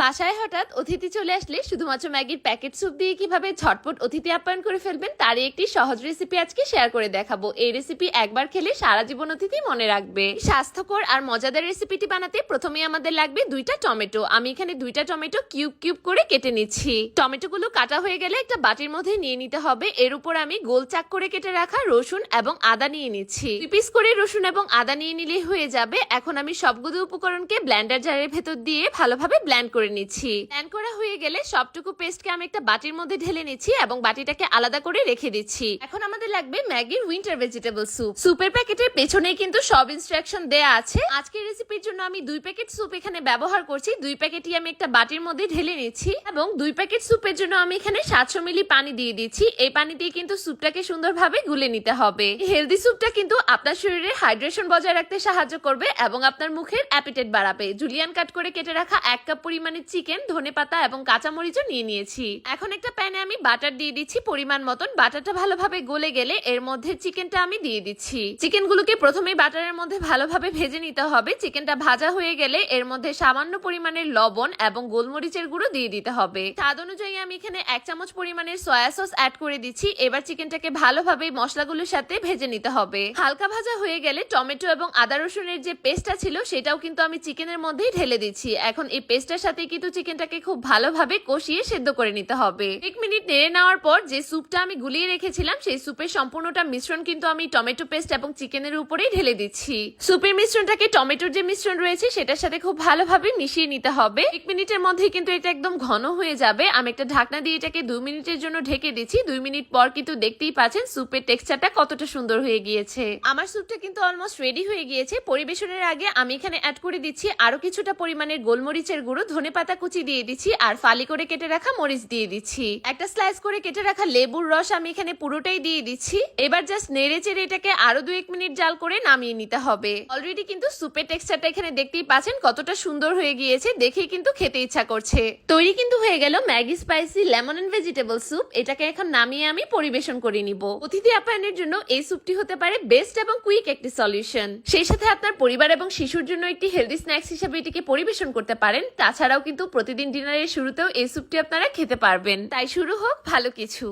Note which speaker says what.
Speaker 1: বাসায় হঠাৎ অতিথি চলে আসলে শুধুমাত্র ম্যাগির প্যাকেট স্যুপ দিয়ে কিভাবে ঝটপট অতিথি আপ্যায়ন করে ফেলবেন তারই একটি সহজ রেসিপি আজকে শেয়ার করে দেখাবো। এই রেসিপি একবার খেলে সারা জীবন অতিথি মনে রাখবে। স্বাস্থ্যকর আর মজাদার রেসিপিটি বানাতে প্রথমেই আমাদের লাগবে 2টা টমেটো। আমি এখানে 2টা টমেটো কিউব কিউব করে কেটে নিচ্ছি। টমেটোগুলো কাটা হয়ে গেলে একটা বাটির মধ্যে নিয়ে নিতে হবে। এর উপর আমি গোল চাক করে কেটে রাখা রসুন এবং আদা নিয়ে নিচ্ছি। 2 পিস করে রসুন এবং আদা নিয়ে নিলে হয়ে যাবে। এখন আমি সবগুলো উপকরণকে ব্লেন্ডার জারের ভেতর দিয়ে ভালোভাবে ব্লেন্ড করে নিচ্ছি। ব্লেন্ড করা হয়ে গেলে সবটুকু পেস্টকে আমি একটা বাটির মধ্যে ঢেলে নিচ্ছি এবং বাটিটাকে আলাদা করে রেখে দিচ্ছি। এখন আমাদের লাগবে ম্যাগির উইন্টার ভেজিটেবল স্যুপ। স্যুপের প্যাকেটের পেছনে কিন্তু সব ইনস্ট্রাকশন দেয়া আছে। আজকের রেসিপির জন্য আমি 2 প্যাকেট স্যুপ এখানে ব্যবহার করছি। 2 প্যাকেটই আমি একটা বাটির মধ্যে ঢেলে নিচ্ছি এবং 2 প্যাকেট স্যুপের জন্য আমি এখানে 700 মিলি পানি দিয়ে দিচ্ছি। এই পানি দিয়ে কিন্তু স্যুপটাকে সুন্দরভাবে গুলে নিতে হবে। হেলদি স্যুপটা কিন্তু আপনার শরীরের হাইড্রেশন বজায় রাখতে সাহায্য করবে এবং আপনার মুখের অ্যাপিটাইট বাড়াবে। জুলিয়ান কাট করে কেটে রাখা 1 কাপ পরিমাণে চিকেন, ধনেপাতা এবং কাঁচামরিচও নিয়ে নিয়েছি। এখন একটা প্যানে আমি বাটার দিয়ে দিচ্ছি পরিমাণ মতন। বাটারটা ভালোভাবে গলে গেলে এর মধ্যে চিকেনটা আমি দিয়ে দিচ্ছি। চিকেনগুলোকে প্রথমে বাটারের মধ্যে ভালোভাবে ভেজে নিতে হবে। চিকেনটা ভাজা হয়ে গেলে এর মধ্যে সামান্য পরিমাণের লবণ এবং গোলমরিচের গুঁড়ো দিয়ে দিতে হবে। স্বাদ অনুযায়ী আমি এখানে 1 চামচ পরিমাণের সয়া সস অ্যাড করে দিচ্ছি। এবার চিকেনটাকে ভালোভাবে মশলাগুলোর সাথে ভেজে নিতে হবে। হালকা ভাজা হয়ে গেলে টমেটো এবং আদা রসুনের যে পেস্টটা ছিল সেটাও কিন্তু আমি চিকেনের মধ্যেই ঢেলে দিচ্ছি। এখন এই পেস্টের সাথে কিন্তু চিকেনটাকে খুব ভালোভাবে কষিয়ে সেদ্ধ করে নিতে হবে। 1 মিনিট নেড়ে নেওয়ার পর যে স্যুপটা আমি গুলিয়ে রেখেছিলাম সেই স্যুপের সম্পূর্ণটা মিশ্রণ কিন্তু আমি টমেটো পেস্ট এবং চিকেনের উপরেই ঢেলে দিচ্ছি। স্যুপের মিশ্রণটাকে টমেটোর যে মিশ্রণ রয়েছে সেটার সাথে খুব ভালোভাবে মিশিয়ে নিতে হবে। 1 মিনিটের মধ্যেই কিন্তু এটা একদম ঘন হয়ে যাবে। আমি একটা ঢাকনা দিয়ে এটাকে 2 মিনিটের জন্য ঢেকে দিচ্ছি। 2 মিনিট পর কিন্তু দেখতেই পাচ্ছেন স্যুপের টেক্সচারটা কতটা সুন্দর হয়ে গিয়েছে। আমার স্যুপটা কিন্তু অলমোস্ট রেডি হয়ে গিয়েছে। পরিবেশনের আগে আমি এখানে অ্যাড করে দিচ্ছি আরো কিছুটা পরিমাণের গোলমরিচের গুঁড়ো, ধনেপাতা কুচি দিয়ে দিচ্ছি আর ফালি করে কেটে রাখা মরিচ দিয়ে দিচ্ছি। একটা স্লাইস করে কেটে রাখা লেবুর রস আমি এখানে পুরোটাই দিয়ে দিচ্ছি। এবার জাস্ট নেড়ে চেড়ে এটাকে আরো 2-1 মিনিট জাল করে নামিয়ে নিতে হবে। অলরেডি কিন্তু স্যুপের টেক্সচারটা এখানে দেখতেই পাচ্ছেন কতটা সুন্দর হয়ে গিয়েছে। দেখেই কিন্তু খেতে ইচ্ছা করছে। তৈরি কিন্তু হয়ে গেল Maggi spicy lemon and vegetable soup. এটাকে এখন নামিয়ে আমি পরিবেশন করে নিব। অতিথি আপ্যায়নের জন্য এই স্যুপটি হতে পারে বেস্ট এবং কুইক একটি সলিউশন। সেই সাথে আপনার পরিবার এবং শিশুর জন্য একটি হেলদি স্ন্যাক্স হিসেবে এটিকে পরিবেশন করতে পারেন। তাছাড়াও কিন্তু প্রতিদিন ডিনারের শুরুতেও এই স্যুপটি আপনারা খেতে পারবেন। তাই শুরু হোক ভালো কিছু।